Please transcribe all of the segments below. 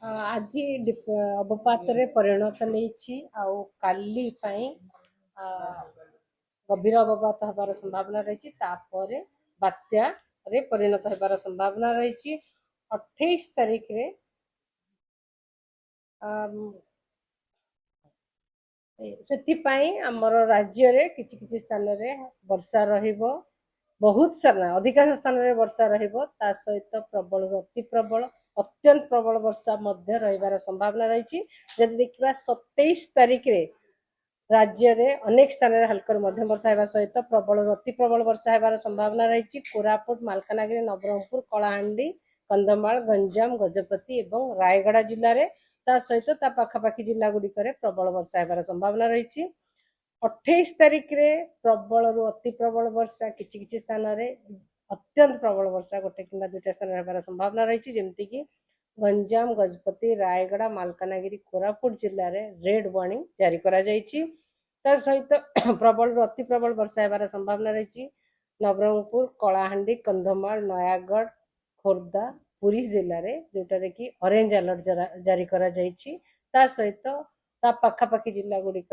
आज अवपात परिणत नहीं आउ काली गभीर अवपात हबार संभावना रही बात्या रे परिणत होबार संभावना रही 28 तारीख रे आमर राज्य रे किछि स्थान रे वर्षा रहिबो बहुत सारा अधिकांश स्थान रे वर्षा रहिबो ता सहित प्रबल अति प्रबल अत्यंत प्रबल वर्षा मध्य रहिबार संभावना रही। जदि देखिबा 27 तारीख रे राज्य रे अनेक स्थान रे हल्का मध्यम वर्षा हेबा सहित प्रबल अति प्रबल वर्षा हेबार संभावना रही। कोरापुट मालकानगिरी नवरंगपुर कलाहांडी कंधमाल गंजाम गजपति एवं रायगड़ा जिल्ला रे ता सहित ता पाखापाखी जिला गुड़िक प्रबल वर्षा हेबार संभावना रही। 28 तारीख रे प्रबल रु अति प्रबल वर्षा किछि स्थान रे अत्यंत प्रबल वर्षा गोटे कि दुईटा स्थान हेबार संभावना रही। जमती कि गंजाम गजपति रायगड़ा मालकानगिरी कोरापुट जिल्ला रे रेड वार्निंग जारी करा जायछि। ता सहित प्रबल रु अति प्रबल वर्षा हेबार संभावना रही। नवरंगपुर कलाहांडी कंधमाल नयागढ़ खोर्धा पुरी जिल्ला रे जोटा रे कि ऑरेंज अलर्ट जारी करा जायछि। ता सहित ता पाखापाखी जिला गुड़िक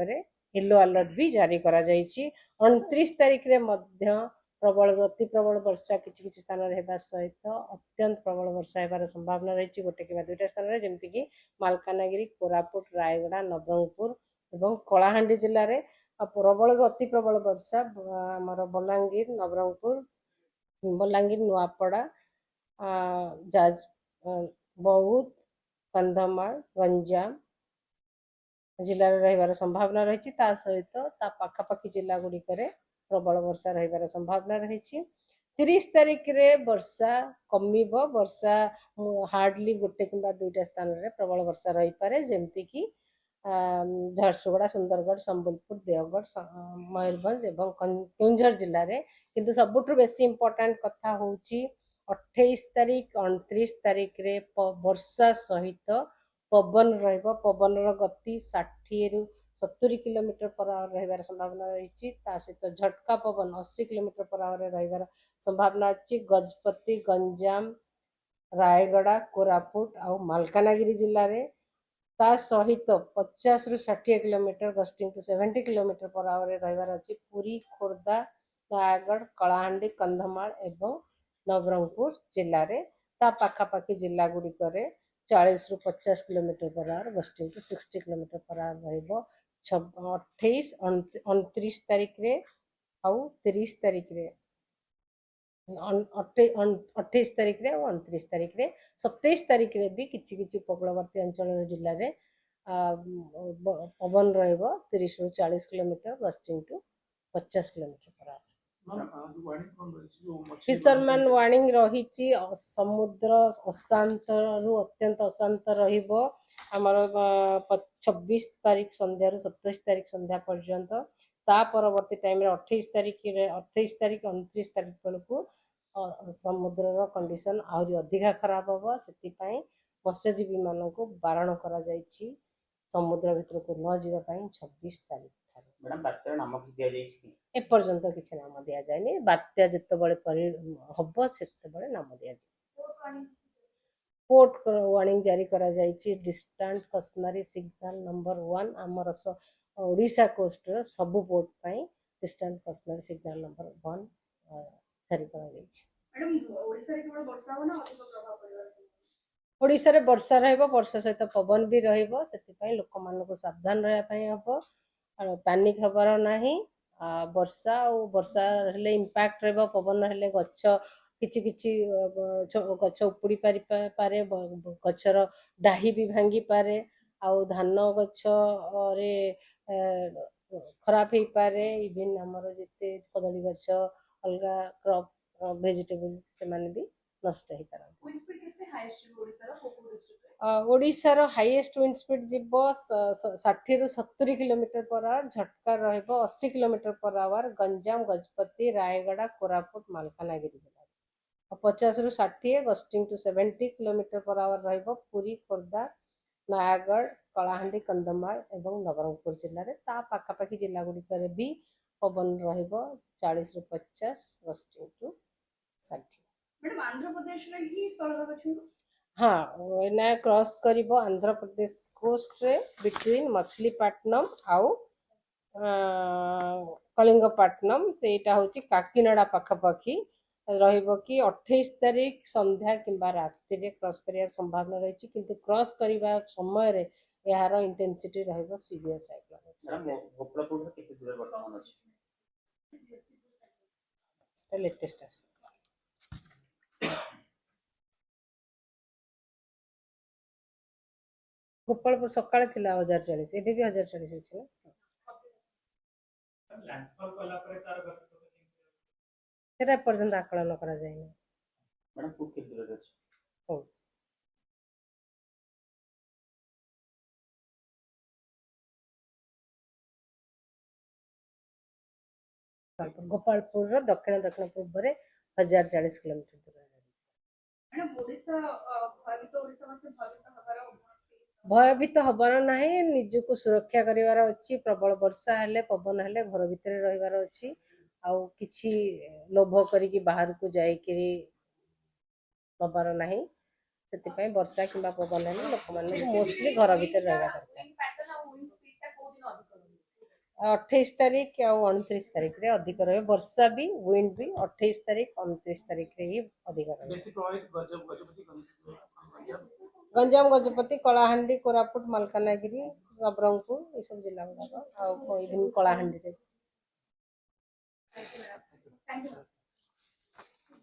येलो अलर्ट भी जारी करा जायछि। 29 तारीख रे मध्य प्रबल अति प्रबल वर्षा किछि स्थान रे हेबा सहित अत्यंत प्रबल वर्षा हेबार संभावना रही गोटे कि दुईटा स्थान रे जेमति कि मालकानगिरी कोरापुट रायगड़ा नवरंगपुर एवं कलाहांडी जिल्ला रे प्रबल अति प्रबल वर्षा आमर बलांगीर नवरंगपुर बलांगीर नुआपड़ा जाज बौद्ध कंधमाल गंजाम जिले रही संभावना रही। सहित पाखापाखी जिला गुड़िक प्रबल वर्षा रही संभावना रही। 30 तारीख रे वर्षा कमिब वर्षा हार्डली गोटे कि दुईटा स्थान रे प्रबल वर्षा रही पारे जेमती कि झारसुगुड़ा सुंदरगढ़ संबलपुर देवगढ़ मयूरभंज एवं केउंझर जिले में किंतु सबुठ बेसी इंपोर्टेंट कथा होची 28 तारीख 29 तारीख रे वर्षा सहित पवन रहिबो पवन गति 60 रु 70 किलोमीटर पर आवर रहिबार संभावना रही। सहित झटका पवन 80 किलोमीटर पर आवर रहिबार संभावना अच्छी। गजपति गंजाम रायगड़ा कोरापुट आ मालकानगिरी जिल्ला रे ता सहित 50 रु 60 kilometre gusting to 70 kilometre per hour रहिबार अच्छी। पुरी खोर्धा नयागढ़ कलाहांडी कंधमाल एवं नवरंगपुर जिल्ला रे ता पाखापाखी जिला गुड़िक 40 रु 50 kilometre per hour gusting to 60 kilometre per hour रहिबो। 28 29 तारीख रे आउ 30 तारीख रे 28 तारीख रे और 29 तारीख रे 27 तारीख रे भी किछि उपकूलवर्ती अंचल जिल्ला रे पवन रहिबो 30 रु 40 kilometre gusting to 50 kilometre per hour. Fisherman warning रही समुद्र अशांत रु अत्यंत अशांत रहिबो आमर 26 तारीख संध्या रु 27 तारीख संध्या पर्यंत। ता परवर्ती टाइम रे 28 तारीख 29 तारीख बेलू समुद्र कंडीशन आहरी अधिका खराब हम से मत्स्यजीवी मान को बारण करा जायछि समुद्र भितर को न जावाई 26 तारीख एपर्यंत किसी नाम दि जाए बात्या जितेबाला हम से नाम दि पोर्ट वार्निंग जारी करा जायछि। डिस्टेंट कशनरी सिग्नल नंबर 1 आमर ओडिशा कोस्ट सबु पोर्ट पाई डिस्टेंट कशनरी सिग्नल नंबर 1 जारी करा जायछि। ओडिशा रे वर्षा रहिबो वर्षा सहित पवन भी रहिबो सेति लोक मान को सावधान रहा हम पैनिक हबार नाही। वर्षा और वर्षा हेले इंपैक्ट रहिबो पवन हेले गच्छ किछि किछि गच्छ उपुड़ी पारे गच्छर डाही भी भांगी पारे आ धान गच्छ रे खराब हो पारे इवन आमर जिते कदली गच्छ अलगा क्रॉप्स वेजिटेबल से माने भी नष्ट हो पारे। ओडिशार हाईएस्ट विंड स्पीड जीव 60 रु 70 किलोमीटर पर आवर झटका रहिबो 80 kilometre per hour Ganjam Gajapati Rayagada Koraput Malkangiri जिला 50 रु 60 gusting to 70 kilometre per hour रहिबो पुरी खोर्धा नयागढ़ कलाहांडी कंधमाल एवं नवरंगपुर जिले में ता पाखापाखी जिला गुड़िक भी पवन रहिबो 40 रु 50 गस्टिंग टू 60। हाँ एना क्रॉस करिवो आंध्र प्रदेश कोस्ट रे बिटवीन मछलीपट्टनम आउ कलिंगपट्टनम सेटा होची काकीनाडा पाखापाखी रहिबो कि 28 तारीख संध्या किंबा राति रे क्रॉस करियार संभावना रही किंतु क्रॉस करिवा समय रे यार इंटेंसिटी रहिबो सीवियर साइक्लोन मैडम गोपालपुर में कितने दूर वर्तमान सेटा लेटेस्ट आसी गोपालपुर सकाळे थिला 1040 एबे भी 1040 अछि ना लैंडफॉल वाला पर तार गति सेटा पर्यंत आकलन करा जाय ना मैडम को कितने दूर अछि होउछ गोपालपुर रो दक्षिण दक्षिण पूर्व रे 1040 किलोमीटर दूर मैडम ओडिशा भयभीत ओडिशा में भयभीत हबार भयभीत हबार नाही निजको सुरक्षा करिवार अछि प्रबल वर्षा हेले पवन हेले घर भितर रहिवार अछि आउ किछि लोभ करिकि बाहर को जाई किरि हबार नाही सेति पय वर्षा किंबा पवन हेले लोक माने मोस्टली घर भितर रहबा दरकार पैटर्न और विंड स्पीड टा को दिन अधिक रहबो 28 तारीख और 29 तारीख रे अधिक रहे वर्षा भी विंड भी 28 तारीख 29 तारीख रे ही अधिक रहे बेसी प्रभावित गजपति गंजाम गजपति कलाहांडी कोरापुट मालकानगिरी नवरंगपुर ये सब जिला गुड़ाक आ इवन कलाहांडी रे थैंक यू